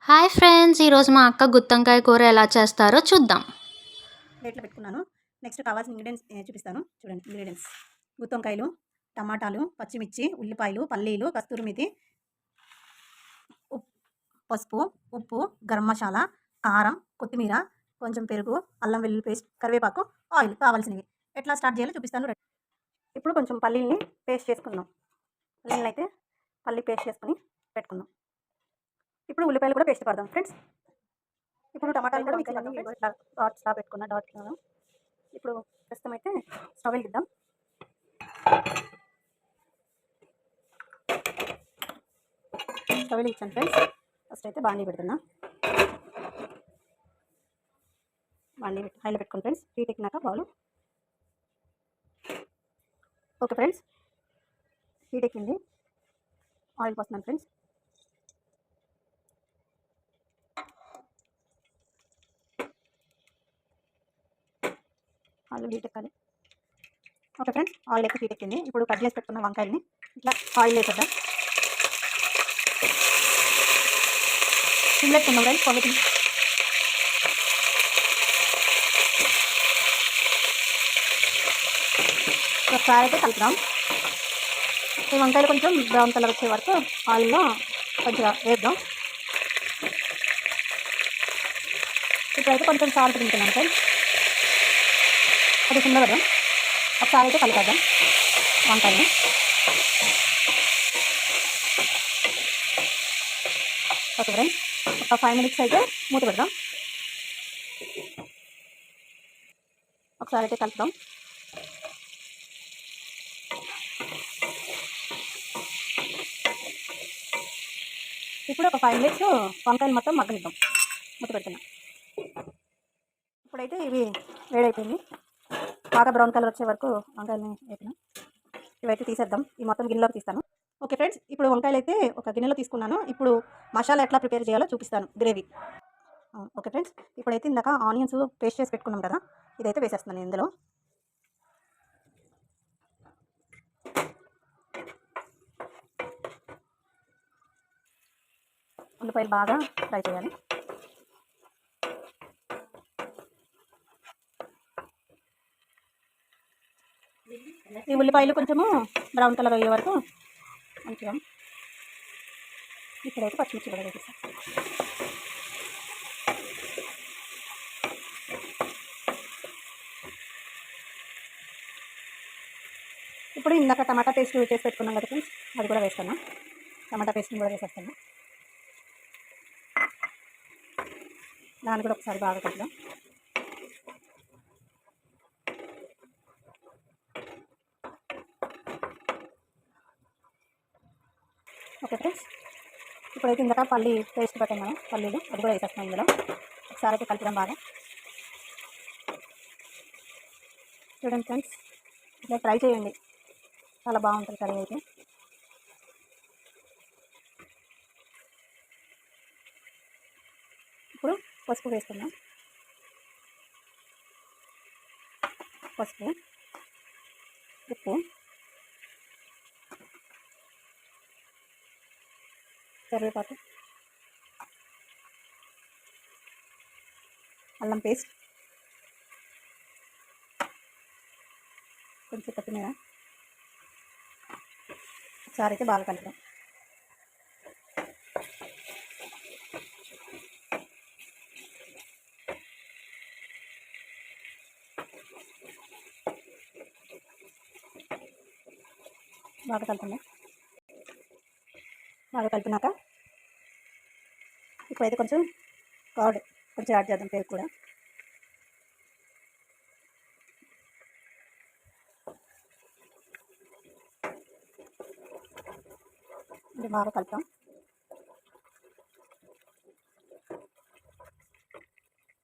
Hi friends! ఈరోజు మా అక్క గుత్తొంకాయ కూర ఎలా చేస్తారో చూద్దాం. ప్లేట్లో పెట్టుకున్నాను. నెక్స్ట్ కావాల్సిన ఇంగ్రీడియెంట్స్ చూపిస్తాను. చూడండి ఇంగ్రీడియెంట్స్: గుత్తొంకాయలు, టమాటాలు, పచ్చిమిర్చి, ఉల్లిపాయలు, పల్లీలు, కస్తూరి మేతి, పసుపు, ఉప్పు, గరం మసాలా, కారం, కొత్తిమీర, కొంచెం పెరుగు, అల్లం వెల్లుల్లి పేస్ట్, కరివేపాకు, ఆయిల్ కావాల్సినవి. ఎట్లా స్టార్ట్ చేయాలో చూపిస్తాను. ఇప్పుడు కొంచెం పల్లీల్ని పేస్ట్ చేసుకుందాం. పల్లీలు అయితే పల్లీ పేస్ట్ చేసుకుని పెట్టుకుందాం. ఇప్పుడు ఉల్లిపాయలు కూడా పేస్ట్ పడదాం ఫ్రెండ్స్. ఇప్పుడు టమాటాలు కూడా మిక్సీ డాట్స్లా పెట్టుకున్న డాట్లను ఇప్పుడు ప్రస్తుతం అయితే స్టవ్ వెలిగిద్దాం. స్టవ్ వెలిగించాను ఫ్రెండ్స్. ఫస్ట్ అయితే బాండీ పెడుతున్నా. బాండీ హైలో పెట్టుకోండి ఫ్రెండ్స్. హీట్ ఎక్కినాక బాలు. ఓకే ఫ్రెండ్స్, హీట్ ఎక్కింది. ఆయిల్ పోస్తున్నాను ఫ్రెండ్స్. ఆయిల్ హీట్ ఎక్కాలి. ఓకే ఫ్రెండ్స్, ఆయిల్ అయితే హీట్ ఎక్కింది. ఇప్పుడు కట్ చేసి పెట్టుకున్న వంకాయల్ని ఇట్లా ఆయిల్ వేసేద్దాం. పెట్టుకున్నాం ఫ్రెండ్స్. పొగతి ఒకసారి అయితే కలుపుదాం. ఈ వంకాయలు కొంచెం బ్రౌన్ కలర్ వచ్చే వరకు ఆయిల్లో కొంచెం వేద్దాం. ఇప్పుడైతే కొంచెం సాల్ట్ తింటున్నాను ఫ్రెండ్స్. అది సిమ్లో పెడదాం. ఒకసారి అయితే కలిపేద్దాం వంకాయని. ఓకే ఫ్రెండ్స్, ఒక 5 minutes అయితే మూత పెడదాం. ఒకసారి అయితే కలుపుదాం. ఇప్పుడు ఒక 5 minutes వంకాయలు మొత్తం మగ్గనిద్దాం. మూత పెడుతున్నాం. ఇప్పుడైతే ఇవి వేడైపోయింది. బాగా బ్రౌన్ కలర్ వచ్చే వరకు వంకాయలని వేపినాం. ఇవైతే తీసేద్దాం. ఈ మొత్తం గిన్నెలోకి తీస్తాను. ఓకే ఫ్రెండ్స్, ఇప్పుడు వంకాయలు అయితే ఒక గిన్నెలో తీసుకున్నాను. ఇప్పుడు మసాలా ఎట్లా ప్రిపేర్ చేయాలో చూపిస్తాను. గ్రేవీ. ఓకే ఫ్రెండ్స్, ఇప్పుడైతే ఇందాక ఆనియన్స్ పేస్ట్ చేసి పెట్టుకున్నాం కదా, ఇదైతే వేసేస్తున్నాను ఇందులో. ఉల్లిపాయలు బాగా ఫ్రై చేయాలి. ఈ ఉల్లిపాయలు కొంచెము బ్రౌన్ కలర్ అయ్యే వరకు మంచిగా. ఇప్పుడైతే పచ్చిమిర్చి కూడా వేసేస్తాం. ఇప్పుడు ఇందాక టమాటా పేస్ట్ చేసి పెట్టుకున్నాం కదా ఫ్రెండ్స్, అది కూడా వేస్తాను. టమాటా పేస్ట్ని కూడా వేసేస్తాను. దాన్ని కూడా ఒకసారి బాగా కలుపుదాం. ఓకే ఫ్రెండ్స్, ఇప్పుడైతే ఇందాక పల్లి పేస్ట్ పెట్టాను, పల్లీలు అది కూడా వేసేస్తున్నాం ఇందులో. ఒకసారి అయితే కలుపుదాం బాగా. చూడండి ఫ్రెండ్స్, ఇట్లా ట్రై చేయండి, చాలా బాగుంటుంది కర్రీ అయితే. ఇప్పుడు పసుపు వేసుకుందాం. పసుపు, ఉప్పు, కరివేపాకు, అల్లం పేస్ట్, కొంచెం కొత్తిమీర. ఒకసారి అయితే బాగా కలుపుదాం. బాగా కలుపుకుందాం. బాగా కలిపినాక ఇప్పుడైతే కొంచెం కర్డ్ కొంచెం యాడ్ చేద్దాం, పెరుగు కూడా. ఇది బాగా కలుపుతాం.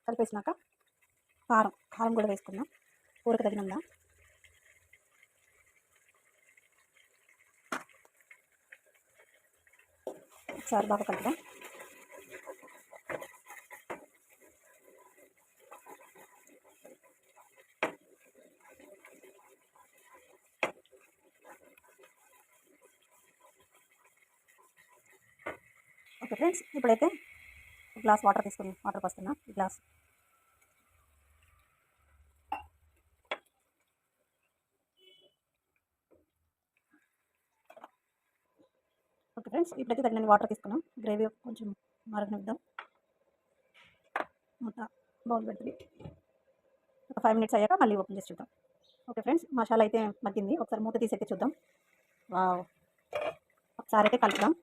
కలిపేసినాక కారం కూడా వేసుకుందాం, కూరకు తగినందా. ఒకసారి బాగా కలుపుదాం. ఓకే ఫ్రెండ్స్, ఇప్పుడైతే గ్లాస్ వాటర్ తీసుకుని వాటర్ పోస్తున్నా ఈ గ్లాస్. ఓకే ఫ్రెండ్స్, ఇప్పుడైతే తగినన్ని వాటర్ తీసుకున్నాం. గ్రేవీ కొంచెం మరగనిద్దాం. మూత బౌల్ పెడుతుంది. ఒక 5 మినిట్స్ అయ్యాక మళ్ళీ ఓపెన్ చేసి చూద్దాం. ఓకే ఫ్రెండ్స్, మసాలా అయితే మగ్గింది. ఒకసారి మూత తీసి అయితే చూద్దాం. వావ్, ఒకసారి అయితే కలుపుదాం.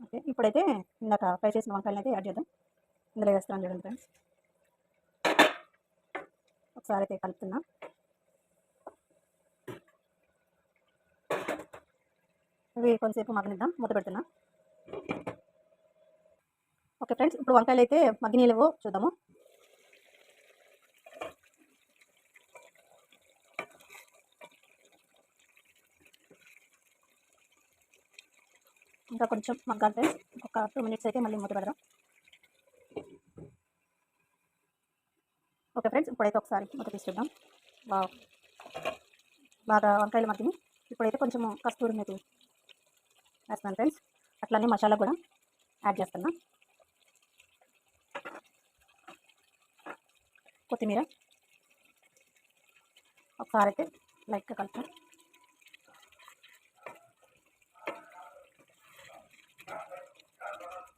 ఓకే, ఇప్పుడైతే ఇందాక ఫ్రై చేసిన వంకాయలను అయితే యాడ్ చేద్దాం. ఇందులో వేస్తున్నాను చూడండి ఫ్రెండ్స్. ఒకసారి అయితే కలుపుతున్నా. ఇవి కొంచెంసేపు మగ్గనిద్దాం. మూత పెడుతున్నా. ఓకే ఫ్రెండ్స్, ఇప్పుడు వంకాయలు అయితే మగ్గినీలేవో చూద్దాము. ఇంకా కొంచెం మగ్గాలి ఫ్రెండ్స్. ఒక 2 మినిట్స్ అయితే మళ్ళీ మూత పెడదాం. ఓకే ఫ్రెండ్స్, ఇప్పుడైతే ఒకసారి మూత తీసి చూద్దాం. వావ్, బాగా వంకాయలు మగ్గిని. ఇప్పుడైతే కొంచెం కస్తూరి మేతి వేస్తున్నాను ఫ్రెండ్స్. అట్లానే మసాలా కూడా యాడ్ చేస్తున్నా. కొత్తిమీర ఒకసారి అయితే లైట్గా కలుపుతాం.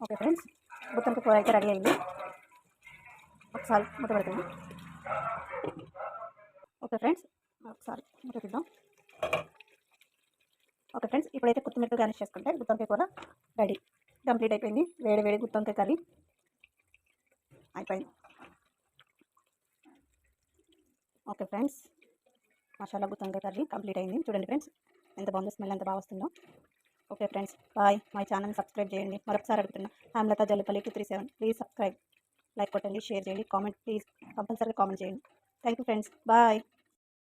ఓకే ఫ్రెండ్స్, గుత్తొంకాయ కూర అయితే రెడీ అయింది. ఒకసారి మూత పెడుతుంది. ఓకే ఫ్రెండ్స్, ఒకసారి మూత తీద్దాం. ఓకే ఫ్రెండ్స్, ఇప్పుడైతే కొత్తిమీరతో గార్నిష్ చేసుకుంటే గుత్తొంకాయ కూర రెడీ, కంప్లీట్ అయిపోయింది. వేడి వేడి గుత్తొంకాయ కర్రీ అయిపోయింది. ఓకే ఫ్రెండ్స్, మసాలా గుత్తొంకాయ కర్రీ కంప్లీట్ అయింది. చూడండి ఫ్రెండ్స్, ఎంత బాగుందో, స్మెల్ ఎంత బాగా వస్తుందో. Okay friends, bye. My channel subscribe చేయండి. మరొకసారి అడుగుతున్నా, Hemalatha Jallipalli 237. Please subscribe, like కొట్టండి, షేర్ చేయండి, కామెంట్ ప్లీజ్ కంపల్సరీగా కామెంట్ చేయండి. Thank you friends, bye.